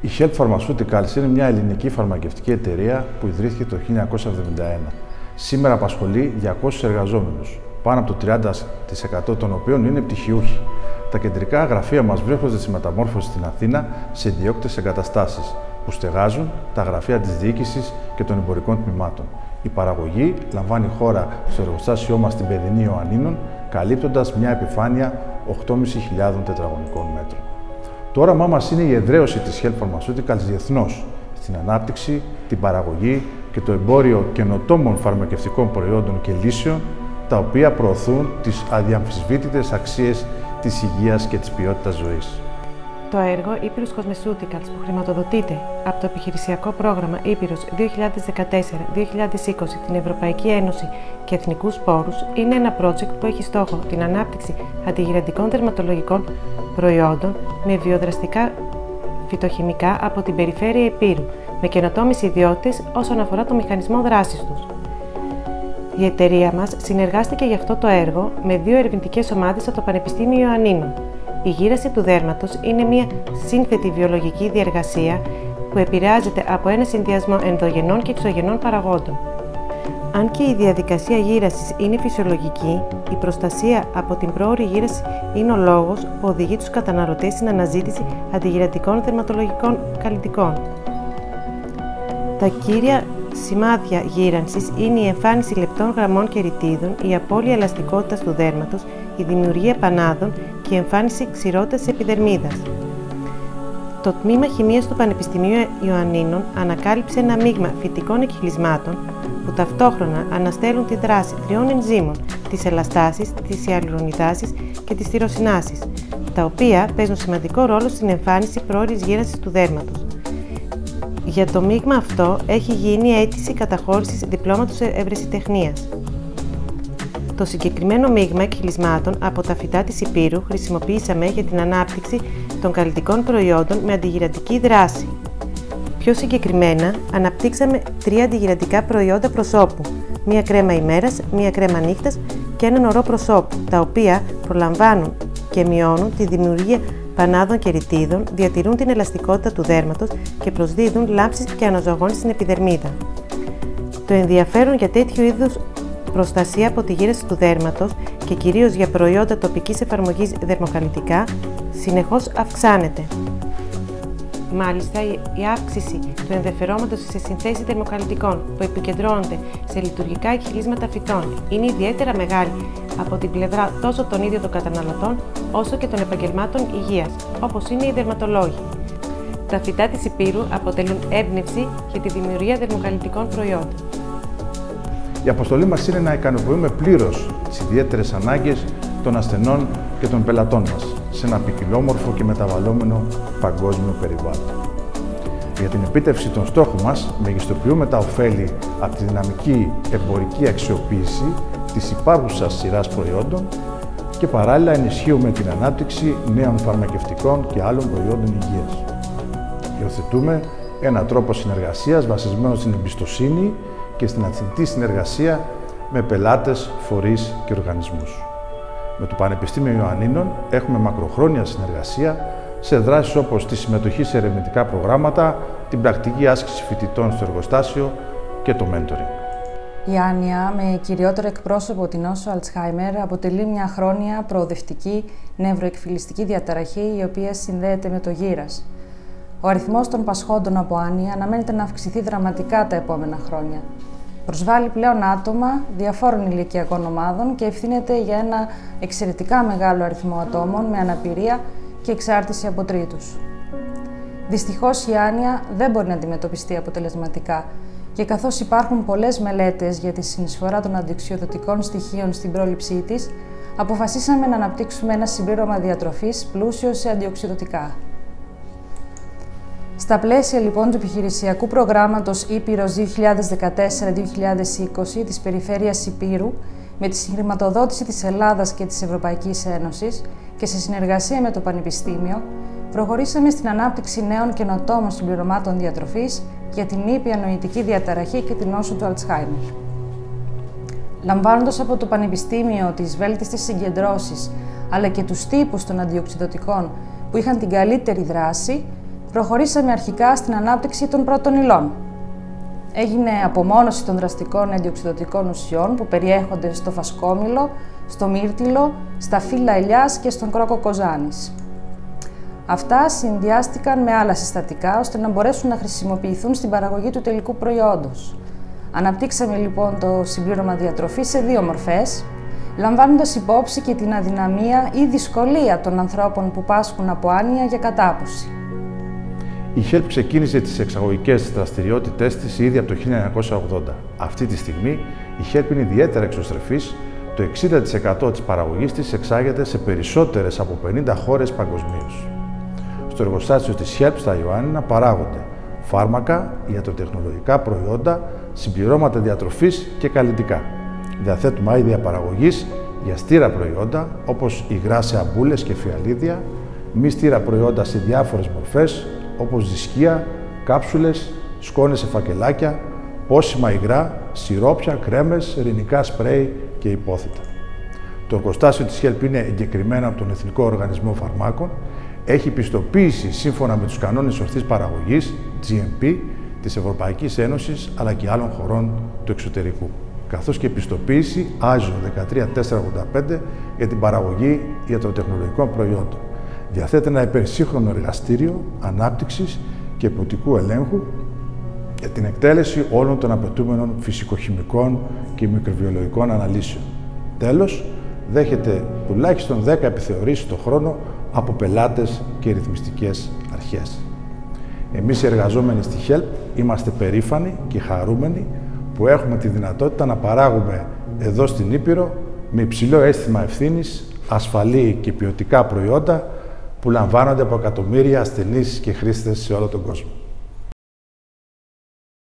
Η Help Pharmaceuticals είναι μια ελληνική φαρμακευτική εταιρεία που ιδρύθηκε το 1971. Σήμερα απασχολεί 200 εργαζόμενους, πάνω από το 30% των οποίων είναι πτυχιούχοι. Τα κεντρικά γραφεία μας βρίσκονται στη Μεταμόρφωση στην Αθήνα σε ιδιόκτητες εγκαταστάσεις, που στεγάζουν τα γραφεία της διοίκησης και των εμπορικών τμήματων. Η παραγωγή λαμβάνει χώρα στο εργοστάσιό μας στην Παιδινή Ιωαννίνων, καλύπτοντας μια επιφάνεια 8.500 τετραγωνικών μέτρων. Το όραμά μας είναι η εδραίωση της Help Pharmaceuticals διεθνώς, στην ανάπτυξη, την παραγωγή και το εμπόριο καινοτόμων φαρμακευτικών προϊόντων και λύσεων, τα οποία προωθούν τις αδιαμφισβήτητες αξίες της υγείας και της ποιότητας ζωής. Το έργο Ήπειρος Cosmeceuticals, που χρηματοδοτείται από το επιχειρησιακό πρόγραμμα Ήπειρος 2014-2020, την Ευρωπαϊκή Ένωση και εθνικούς πόρους, είναι ένα project που έχει στόχο την ανάπτυξη αντιγυραντικών δερματολογικών προϊόντων με βιοδραστικά φυτοχημικά από την περιφέρεια Ηπείρου, με καινοτόμες ιδιότητες όσον αφορά το μηχανισμό δράσης τους. Η εταιρεία μας συνεργάστηκε για αυτό το έργο με 2 ερευνητικές ομάδες από το Πανεπιστήμιο Ιωαννίνων. Η γύραση του δέρματος είναι μια σύνθετη βιολογική διεργασία που επηρεάζεται από ένα συνδυασμό ενδογενών και εξωγενών παραγόντων. Αν και η διαδικασία γύρασης είναι φυσιολογική, η προστασία από την πρόωρη γύραση είναι ο λόγος που οδηγεί τους καταναλωτές στην αναζήτηση αντιγυραντικών δερματολογικών καλλιτικών. Τα κύρια σημάδια γύρανσης είναι η εμφάνιση λεπτών γραμμών και ρητίδων, η απώλεια ελαστικότητας του δέρματος, η δημιουργία πανάδων και η εμφάνιση ξηρότητας της επιδερμίδας. Το τμήμα χημείας του Πανεπιστημίου Ιωαννίνων ανακάλυψε ένα μείγμα φυτικών εκχυλισμάτων που ταυτόχρονα αναστέλουν τη δράση 3 ενζύμων, της ελαστάσης, της ιαλουρονιδάσης και της τυροσινάσης, τα οποία παίζουν σημαντικό ρόλο στην εμφάνιση πρόωρης γύρανσης του δέρματος. Για το μείγμα αυτό έχει γίνει αίτηση καταχώρησης διπλώματος ευρεσιτεχνίας. Το συγκεκριμένο μείγμα εκχυλισμάτων από τα φυτά της Ηπείρου χρησιμοποιήσαμε για την ανάπτυξη των καλλιτικών προϊόντων με αντιγυραντική δράση. Πιο συγκεκριμένα, αναπτύξαμε 3 αντιγυραντικά προϊόντα προσώπου, μία κρέμα ημέρας, μία κρέμα νύχτας και έναν ορό προσώπου, τα οποία προλαμβάνουν και μειώνουν τη δημιουργία πανάδων και ρητίδων, διατηρούν την ελαστικότητα του δέρματος και προσδίδουν λάμψη και αναζωογόνηση στην επιδερμίδα. Το ενδιαφέρον για τέτοιου είδους προστασία από τη γύραση του δέρματος και κυρίως για προϊόντα τοπικής εφαρμογής δερμοκαλλιτικά συνεχώς αυξάνεται. Μάλιστα, η αύξηση του ενδιαφερόματος σε συνθέσεις δερμοκαλλιτικών που επικεντρώνονται σε λειτουργικά εκχυλίσματα φυτών είναι ιδιαίτερα μεγάλη από την πλευρά τόσο των ίδιων των καταναλωτών όσο και των επαγγελμάτων υγείας, όπως είναι οι δερματολόγοι. Τα φυτά της Ηπείρου αποτελούν έμπνευση για τη δημιουργία δερμοκαλλιτικών προϊόντων. Η αποστολή μας είναι να ικανοποιούμε πλήρως τις ιδιαίτερες ανάγκες των ασθενών και των πελατών μας σε ένα ποικιλόμορφο και μεταβαλλόμενο παγκόσμιο περιβάλλον. Για την επίτευξη των στόχων μας, μεγιστοποιούμε τα ωφέλη από τη δυναμική εμπορική αξιοποίηση της υπάρχουσας σειράς προϊόντων και παράλληλα ενισχύουμε την ανάπτυξη νέων φαρμακευτικών και άλλων προϊόντων υγείας. Υιοθετούμε έναν τρόπο συνεργασίας βασισμένο στην εμπιστοσύνη και στην αθηνητή συνεργασία με πελάτες, φορείς και οργανισμούς. Με το Πανεπιστήμιο Ιωαννίνων έχουμε μακροχρόνια συνεργασία σε δράσεις όπως τη συμμετοχή σε ερευνητικά προγράμματα, την πρακτική άσκηση φοιτητών στο εργοστάσιο και το mentoring. Η άνοια, με κυριότερο εκπρόσωπο την νόσο Αλτσχάιμερ, αποτελεί μια χρόνια προοδευτική νευροεκφυλιστική διαταραχή η οποία συνδέεται με το γύρας. Ο αριθμός των πασχόντων από άνοια αναμένεται να αυξηθεί δραματικά τα επόμενα χρόνια. Προσβάλλει πλέον άτομα διαφόρων ηλικιακών ομάδων και ευθύνεται για ένα εξαιρετικά μεγάλο αριθμό ατόμων με αναπηρία και εξάρτηση από τρίτους. Δυστυχώς η άνοια δεν μπορεί να αντιμετωπιστεί αποτελεσματικά και καθώς υπάρχουν πολλές μελέτες για τη συνεισφορά των αντιοξυδοτικών στοιχείων στην πρόληψή της, αποφασίσαμε να αναπτύξουμε ένα συμπλήρωμα διατροφής πλούσιο σε αντιοξυδοτικά. Στα πλαίσια λοιπόν του επιχειρησιακού προγράμματος Ήπειρος 2014-2020 της Περιφέρειας Ηπείρου, με τη συγχρηματοδότηση της Ελλάδας και της Ευρωπαϊκής Ένωσης και σε συνεργασία με το Πανεπιστήμιο, προχωρήσαμε στην ανάπτυξη νέων καινοτόμων συμπληρωμάτων διατροφής για την ήπια νοητική διαταραχή και την νόσο του Αλτσχάιμερ. Λαμβάνοντας από το Πανεπιστήμιο τις βέλτιστες συγκεντρώσεις αλλά και τους τύπους των αντιοξυδοτικών που είχαν την καλύτερη δράση, Προχωρήσαμε αρχικά στην ανάπτυξη των πρώτων υλών. Έγινε απομόνωση των δραστικών αντιοξυδωτικών ουσιών που περιέχονται στο φασκόμηλο, στο μύρτιλο, στα φύλλα ελιάς και στον κρόκο κοζάνης. Αυτά συνδυάστηκαν με άλλα συστατικά ώστε να μπορέσουν να χρησιμοποιηθούν στην παραγωγή του τελικού προϊόντος. Αναπτύξαμε λοιπόν το συμπλήρωμα διατροφής σε δύο μορφές, λαμβάνοντας υπόψη και την αδυναμία ή δυσκολία των ανθρώπων που πάσχουν από άνοια για κατάποση. Η HELP ξεκίνησε τις εξαγωγικές δραστηριότητές της ήδη από το 1980. Αυτή τη στιγμή η HELP είναι ιδιαίτερα εξωστρεφής. Το 60% της παραγωγής της εξάγεται σε περισσότερες από 50 χώρες παγκοσμίως. Στο εργοστάσιο της HELP στα Ιωάννινα παράγονται φάρμακα, ιατροτεχνολογικά προϊόντα, συμπληρώματα διατροφής και καλλιτικά. Διαθέτουμε είδια παραγωγής για στήρα προϊόντα όπως υγρά σε αμπούλες και φιαλίδια, μη στήρα προϊόντα σε διάφορες μορφές όπως δισκία, κάψουλες, σκόνες σε φακελάκια, πόσιμα υγρά, σιρόπια, κρέμες, ρινικά σπρέι και υπόθητα. Το εργοστάσιο της HELP είναι εγκεκριμένο από τον Εθνικό Οργανισμό Φαρμάκων, έχει πιστοποίηση σύμφωνα με τους κανόνες ορθής παραγωγής, GMP, της Ευρωπαϊκής Ένωσης αλλά και άλλων χωρών του εξωτερικού, καθώς και πιστοποίηση ISO 13485 για την παραγωγή ιατροτεχνολογικών προϊόντων. Διαθέτει ένα υπερσύγχρονο εργαστήριο ανάπτυξης και ποιοτικού ελέγχου για την εκτέλεση όλων των απαιτούμενων φυσικοχημικών και μικροβιολογικών αναλύσεων. Τέλος, δέχεται τουλάχιστον 10 επιθεωρήσεις το χρόνο από πελάτες και ρυθμιστικές αρχές. Εμείς οι εργαζόμενοι στη HELP είμαστε περήφανοι και χαρούμενοι που έχουμε τη δυνατότητα να παράγουμε εδώ στην Ήπειρο με υψηλό αίσθημα ευθύνης, ασφαλή και ποιοτικά προϊόντα που λαμβάνονται από εκατομμύρια ασθενείς και χρήστες σε όλο τον κόσμο.